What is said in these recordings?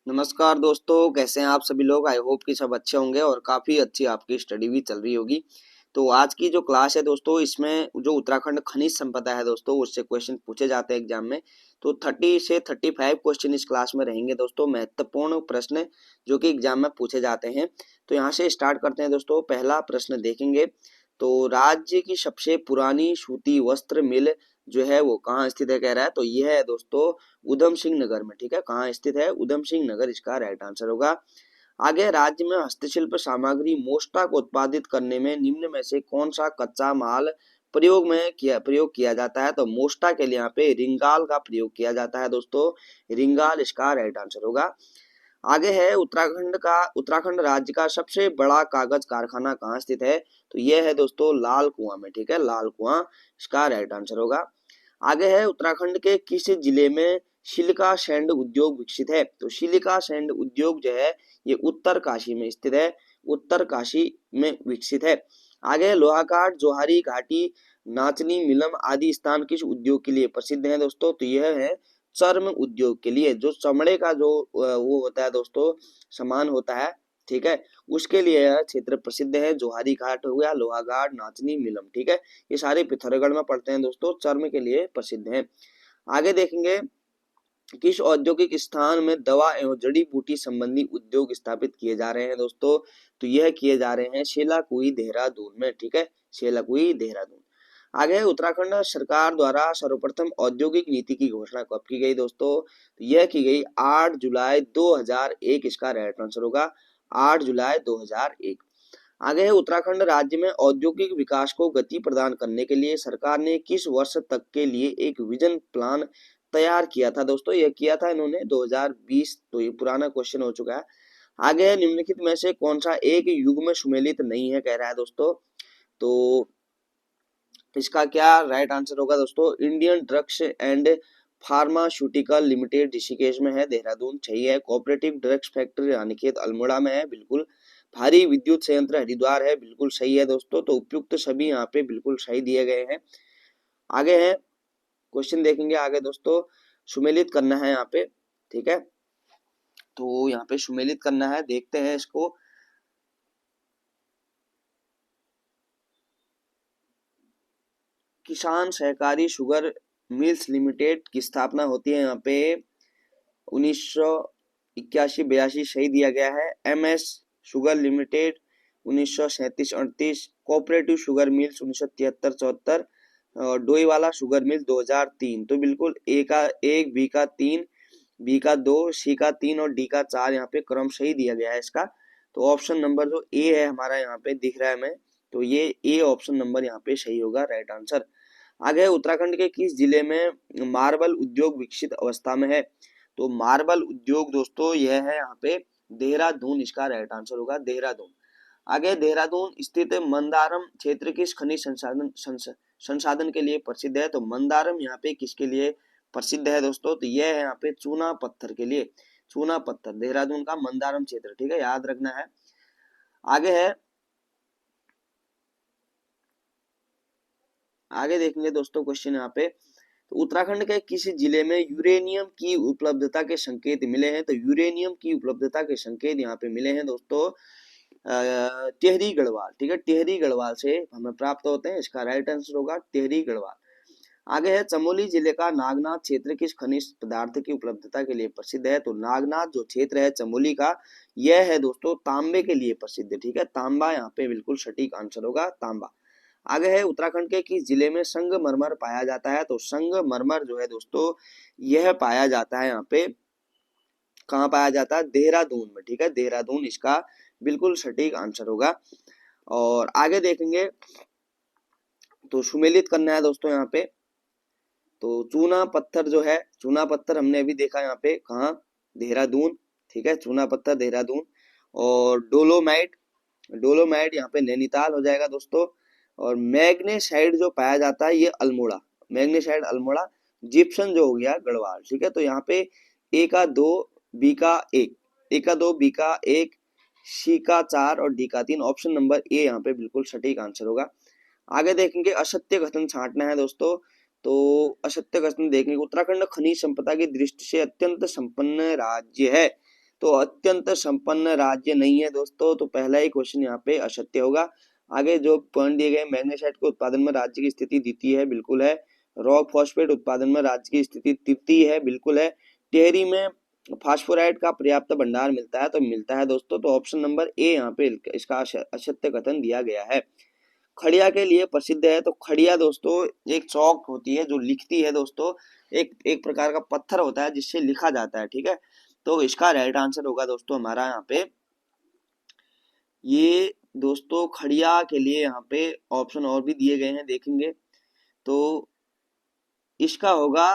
नमस्कार दोस्तों, कैसे हैं आप सभी लोग। आई होप कि सब अच्छे होंगे और काफ़ी अच्छी आपकी स्टडी भी चल रही होगी। तो आज की जो क्लास है दोस्तों, इसमें जो उत्तराखंड खनिज संपदा है दोस्तों, उससे क्वेश्चन पूछे जाते हैं एग्जाम में। तो 30 से 35 क्वेश्चन इस क्लास में रहेंगे दोस्तों, महत्वपूर्ण प्रश्न जो कि एग्जाम में पूछे जाते हैं। तो यहाँ से स्टार्ट करते हैं दोस्तों। पहला प्रश्न देखेंगे तो राज्य की सबसे पुरानी सूती वस्त्र मिल जो है वो कहाँ स्थित है, कह रहा है। तो यह है दोस्तों उधम सिंह नगर में। ठीक है, कहाँ स्थित है? उधम सिंह नगर इसका राइट आंसर होगा। आगे, राज्य में हस्तशिल्प सामग्री मोष्टा को उत्पादित करने में निम्न में से कौन सा कच्चा माल प्रयोग किया जाता है। तो मोष्टा के लिए यहाँ पे रिंगाल का प्रयोग किया जाता है दोस्तों। रिंगाल इसका राइट आंसर होगा। आगे है उत्तराखंड राज्य का सबसे बड़ा कागज कारखाना कहाँ स्थित है। तो यह है दोस्तों लाल कुआं में। ठीक है, लाल कुआं इसका राइट आंसर होगा। आगे है उत्तराखंड के किस जिले में सिलिका सैंड उद्योग विकसित है। तो सिलिका सैंड उद्योग जो है ये उत्तरकाशी में स्थित है। उत्तरकाशी में विकसित है। आगे है लोहाघाट, जोहारी घाटी, नाचनी, मिलम आदि स्थान किस उद्योग के लिए प्रसिद्ध है दोस्तों। तो यह है चर्म उद्योग के लिए। जो चमड़े का जो वो होता है दोस्तों, सामान होता है, ठीक है, उसके लिए यह क्षेत्र प्रसिद्ध है। जोहारी घाट हो गया, लोहाघाट, नाचनी, मिलम। ठीक है, ये सारे पिथौरागढ़ में पड़ते हैं दोस्तों, चर्म के लिए प्रसिद्ध हैं। आगे देखेंगे किस औद्योगिक स्थान में दवा एवं जड़ी बूटी संबंधी उद्योग स्थापित किए जा रहे हैं दोस्तों। तो यह किए जा रहे हैं शेलाकुई देहरादून में। ठीक है, शेलाकुई देहरादून। आगे है उत्तराखंड सरकार द्वारा सर्वप्रथम औद्योगिक नीति की घोषणा कब की गई दोस्तों। तो यह की गई 8 जुलाई 2001 इसका राइट आंसर होगा। 8 जुलाई 2001। आगे है उत्तराखंड राज्य में औद्योगिक विकास को गति प्रदान करने के लिए सरकार ने किस वर्ष तक के लिए एक विजन प्लान तैयार किया था दोस्तों। यह किया था इन्होंने 2020। तो ये पुराना क्वेश्चन हो चुका है। आगे है निम्नलिखित में से कौन सा एक युग में सुमेलित नहीं है, कह रहा है दोस्तों। तो इसका क्या राइट आंसर होगा दोस्तों। Indian drugs and pharmaceutical limited Rishikesh में है, देहरादून सही है। Cooperative drugs factory Ranikhet Almora में है, बिल्कुल। भारी विद्युत संयंत्र हरिद्वार है, बिल्कुल सही है दोस्तों। तो उपयुक्त सभी यहाँ पे बिल्कुल सही दिए गए हैं। आगे है क्वेश्चन देखेंगे आगे दोस्तों। सुमेलित करना है यहाँ पे, ठीक है। तो यहाँ पे सुमेलित करना है, देखते हैं इसको। किसान सहकारी शुगर मिल्स लिमिटेड की स्थापना होती है यहाँ पे 1981-82 सही दिया गया है। MS sugar limited 1937-38। Cooperative sugar mills 1973-74। Doiwala sugar mill 2003। तो बिल्कुल ए का 1, बी का 3, बी का 2, सी का 3 और डी का 4 यहाँ पे क्रम सही दिया गया है इसका। तो ऑप्शन नंबर जो ए है हमारा यहाँ पे दिख रहा है हमें, तो ये ए ऑप्शन नंबर यहाँ पे सही होगा, राइट आंसर। आगे उत्तराखंड के किस जिले में मार्बल उद्योग विकसित अवस्था में है। तो मार्बल उद्योग दोस्तों यह है यहाँ पे देहरादून, इसका राइट आंसर होगा देहरादून। आगे देहरादून स्थित मंदारम क्षेत्र किस खनिज संसाधन के लिए प्रसिद्ध है। तो मंदारम यहाँ पे किसके लिए प्रसिद्ध है दोस्तों। तो यह है यहाँ पे चूना पत्थर के लिए। चूना पत्थर देहरादून का मंदारम क्षेत्र, ठीक है, याद रखना है। आगे है, आगे देखेंगे दोस्तों क्वेश्चन यहाँ पे। तो उत्तराखंड के किस जिले में यूरेनियम की उपलब्धता के संकेत मिले हैं। तो यूरेनियम की उपलब्धता के संकेत यहाँ पे मिले हैं दोस्तों टिहरी गढ़वाल। ठीक है, टिहरी गढ़वाल से हमें प्राप्त होते हैं, इसका राइट आंसर होगा टिहरी गढ़वाल। आगे है चमोली जिले का नागनाथ क्षेत्र किस खनिज पदार्थ की उपलब्धता के लिए प्रसिद्ध है। तो नागनाथ जो क्षेत्र है चमोली का, यह है दोस्तों तांबे के लिए प्रसिद्ध है। ठीक है, तांबा यहाँ पे बिल्कुल सटीक आंसर होगा, तांबा। आगे है उत्तराखंड के किस जिले में संगमरमर पाया जाता है। तो संगमरमर जो है दोस्तों यह पाया जाता है यहाँ पे, कहाँ पाया जाता है, देहरादून में। ठीक है, देहरादून इसका बिल्कुल सटीक आंसर होगा। और आगे देखेंगे तो सुमेलित करना है दोस्तों यहाँ पे। तो चूना पत्थर जो है, चूना पत्थर हमने अभी देखा यहाँ पे कहाँ, देहरादून। ठीक है, चूना पत्थर देहरादून। और डोलोमाइट, डोलोमाइट यहाँ पे नैनीताल हो जाएगा दोस्तों। और मैग्नेसाइड जो पाया जाता है ये अल्मोड़ा, मैग्नेसाइड अल्मोड़ा। जिप्सन जो हो गया गढ़वाल। ठीक है, तो यहाँ पे ए का 2, बी का 1, ए का 2, बी का 1, सी का 4 और डी का 3। ऑप्शन नंबर ए यहाँ पे बिल्कुल सटीक आंसर होगा। आगे देखेंगे असत्य कथन छांटना है दोस्तों। तो असत्य कथन देखेंगे उत्तराखंड खनिज संपदा की दृष्टि से अत्यंत संपन्न राज्य है। तो अत्यंत संपन्न राज्य नहीं है दोस्तों, तो पहला ही क्वेश्चन यहाँ पे असत्य होगा। आगे जो पॉइंट दिए गए, मैग्नेसाइट के उत्पादन में राज्य की स्थिति द्वितीय है, बिल्कुल है। रॉक फॉस्फेट उत्पादन में राज्य की स्थिति तृतीय है, बिल्कुल है। टेहरी में फास्फोराइट का पर्याप्त भंडार मिलता है, तो मिलता है दोस्तों, तो ऑप्शन नंबर ए यहाँ पे इसका असत्य कथन दिया गया है। खड़िया के लिए प्रसिद्ध है, तो खड़िया दोस्तों एक चौक होती है जो लिखती है दोस्तों, एक एक प्रकार का पत्थर होता है जिससे लिखा जाता है, ठीक है। तो इसका राइट आंसर होगा दोस्तों हमारा यहाँ पे ये दोस्तों खड़िया के लिए यहाँ पे ऑप्शन और भी दिए गए हैं, देखेंगे तो इसका होगा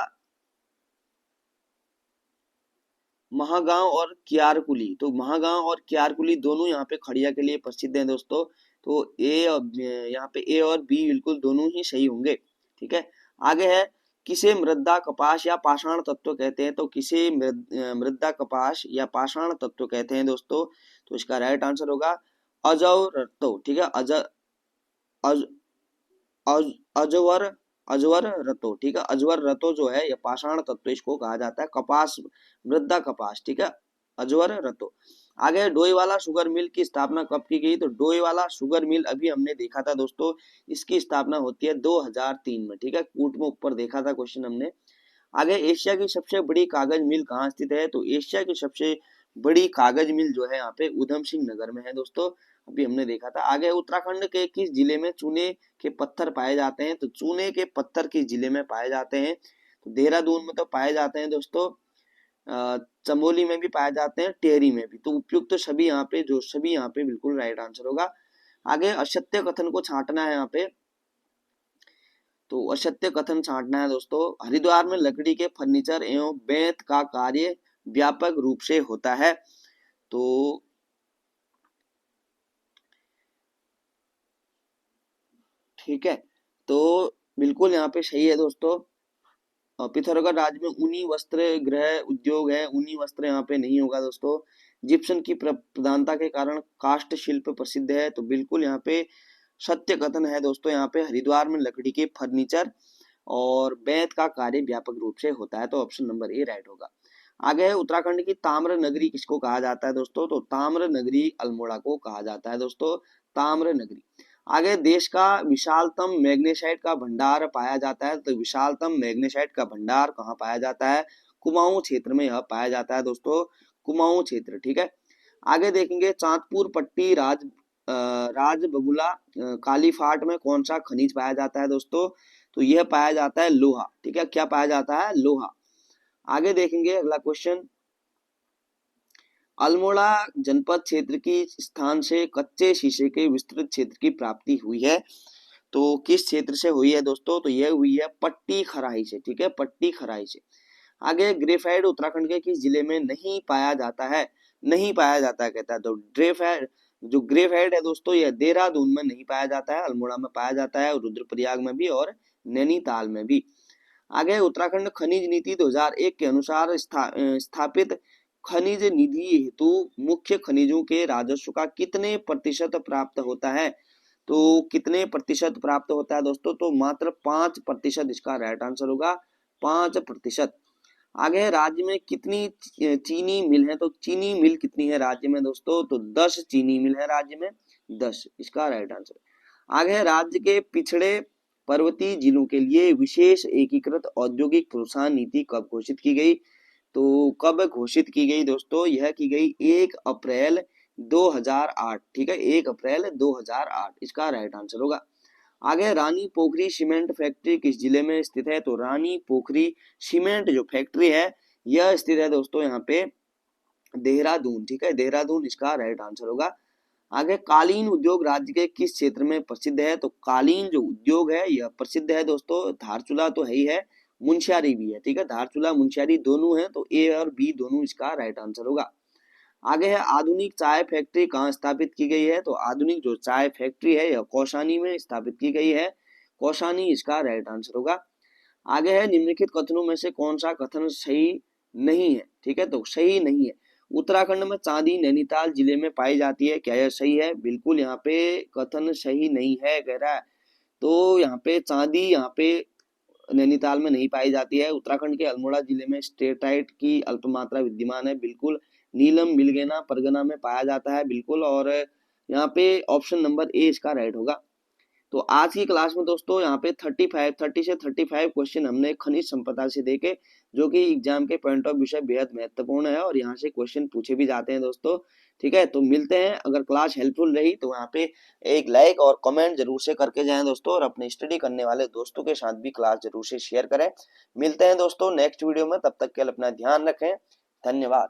महागांव और क्यारकुली। तो महागांव और क्यारकुली दोनों यहाँ पे खड़िया के लिए प्रसिद्ध हैं दोस्तों, तो यहाँ पे ए और बी बिल्कुल दोनों ही सही होंगे, ठीक है। आगे है, किसे मृदा कपास या पाषाण तत्व कहते हैं, तो किसे मृदा कपास या पाषाण तत्व कहते हैं दोस्तों, तो इसका राइट आंसर होगा अजवर, ठीक है। अजवर अजवर रतो, ठीक है। अजवर रतो जो है ये पाषाण तत्व इसको कहा जाता है, कपास मृदा कपास, ठीक है, अजवर रतो। आगे डोईवाला शुगर मिल की स्थापना कब की गई, तो डोईवाला शुगर मिल अभी हमने देखा था दोस्तों, इसकी स्थापना होती है 2003 में, ठीक है। कूट में ऊपर देखा था क्वेश्चन हमने। आगे एशिया की सबसे बड़ी कागज मिल कहाँ स्थित है, तो एशिया की सबसे बड़ी कागज मिल जो है यहाँ पे उधम सिंह नगर में है दोस्तों, अभी हमने देखा था। आगे उत्तराखंड के किस जिले में चूने के पत्थर पाए जाते हैं, तो चूने के पत्थर किस जिले में पाए जाते हैं, तो देहरादून में तो पाए जाते हैं दोस्तों, चमोली में भी पाए जाते हैं, टेहरी में भी, तो उपयुक्त तो सभी यहाँ पे सभी यहाँ पे बिल्कुल राइट आंसर होगा। आगे असत्य कथन को छांटना है यहाँ पे, तो असत्य कथन छांटना है दोस्तों। हरिद्वार में लकड़ी के फर्नीचर एवं बेंत का कार्य व्यापक रूप से होता है, तो ठीक है, तो बिल्कुल यहाँ पे सही है दोस्तों। पिथौरागढ़ राज्य में ऊनी वस्त्र गृह उद्योग है, ऊनी वस्त्र यहाँ पे नहीं होगा दोस्तों। जिप्सम की प्रधानता के कारण काष्ठ शिल्प प्रसिद्ध है, तो बिल्कुल यहाँ पे सत्य कथन है दोस्तों। यहाँ पे हरिद्वार में लकड़ी के फर्नीचर और बेंत का कार्य व्यापक रूप से होता है, तो ऑप्शन नंबर ए राइट होगा। आगे है, उत्तराखंड की ताम्र नगरी किसको कहा जाता है दोस्तों, तो ताम्र नगरी अल्मोड़ा को कहा जाता है दोस्तों, ताम्र नगरी। आगे देश का विशालतम मैग्नेसाइट का भंडार पाया जाता है, तो विशालतम मैग्नेसाइट का भंडार कहाँ पाया जाता है, कुमाऊं क्षेत्र में यह पाया जाता है दोस्तों, कुमाऊं क्षेत्र, ठीक है। आगे देखेंगे चांदपुर पट्टी राजबगुला कालीफाट में कौन सा खनिज पाया जाता है दोस्तों, तो यह पाया जाता है लोहा, ठीक है। क्या पाया जाता है, लोहा। आगे देखेंगे अगला क्वेश्चन, अल्मोड़ा जनपद क्षेत्र की स्थान से कच्चे शीशे के विस्तृत क्षेत्र की प्राप्ति हुई है, तो किस क्षेत्र से हुई है दोस्तों, तो यह हुई है पट्टी खराई से, ठीक है, पट्टी खराई से। आगे ग्रेफाइट उत्तराखंड के किस जिले में नहीं पाया जाता है, नहीं पाया जाता है कहता है, तो ग्रेफाइट है दोस्तों यह देहरादून में नहीं पाया जाता है, अल्मोड़ा में पाया जाता है, रुद्रप्रयाग में भी और नैनीताल में भी। आगे उत्तराखंड खनिज नीति 2001 के अनुसार स्थापित खनिज निधि हेतु मुख्य खनिजों के राजस्व का कितने प्रतिशत प्राप्त होता है, तो कितने प्रतिशत प्राप्त होता है दोस्तों, तो मात्र 5% इसका राइट आंसर होगा, 5%। आगे राज्य में कितनी चीनी मिल है, तो चीनी मिल कितनी है राज्य में दोस्तों, तो 10 चीनी मिल है राज्य में, 10 इसका राइट आंसर। आगे राज्य के पिछड़े पर्वतीय जिलों के लिए विशेष एकीकृत औद्योगिक प्रोत्साहन नीति कब घोषित की गई, तो कब घोषित की गई दोस्तों, यह की गई 1 अप्रैल 2008, ठीक है, 1 अप्रैल 2008 इसका राइट आंसर होगा। आगे रानी पोखरी सीमेंट फैक्ट्री किस जिले में स्थित है, तो रानी पोखरी सीमेंट जो फैक्ट्री है यह स्थित है दोस्तों यहाँ पे देहरादून, ठीक है, देहरादून इसका राइट आंसर होगा। आगे कालीन उद्योग राज्य के किस क्षेत्र में प्रसिद्ध है, तो कालीन जो उद्योग है यह प्रसिद्ध है दोस्तों, धारचूला तो है ही है, मुंशियारी भी है, ठीक है, धारचूला मुंशियारी दोनों है, तो ए और बी दोनों इसका राइट आंसर होगा। आगे है आधुनिक चाय फैक्ट्री कहाँ स्थापित की गई है, तो आधुनिक जो चाय फैक्ट्री है यह कौशानी में स्थापित की गई है, कौशानी इसका राइट आंसर होगा। आगे है निम्नलिखित कथनों में से कौन सा कथन सही नहीं है, ठीक है, तो सही नहीं है। उत्तराखंड में चांदी नैनीताल जिले में पाई जाती है, क्या यह सही है, बिल्कुल यहाँ पे कथन सही नहीं है कह रहा है, तो यहाँ पे चांदी यहाँ पे नैनीताल में नहीं पाई जाती है। उत्तराखंड के अल्मोड़ा जिले में स्टेटाइट की अल्प मात्रा विद्यमान है, बिल्कुल। नीलम मिलगेना परगना में पाया जाता है, बिल्कुल। और यहाँ पे ऑप्शन नंबर ए इसका राइट होगा। तो आज की क्लास में दोस्तों यहाँ पे 30 से 35 क्वेश्चन हमने खनिज संपदा से देखे, जो कि एग्जाम के पॉइंट ऑफ व्यू से बेहद महत्वपूर्ण है और यहाँ से क्वेश्चन पूछे भी जाते हैं दोस्तों। ठीक है, तो मिलते हैं। अगर क्लास हेल्पफुल रही तो यहाँ पे एक लाइक और कमेंट जरूर से करके जाएं दोस्तों, और अपने स्टडी करने वाले दोस्तों के साथ भी क्लास जरूर से शेयर करें। मिलते हैं दोस्तों नेक्स्ट वीडियो में, तब तक के लिए अपना ध्यान रखें। धन्यवाद।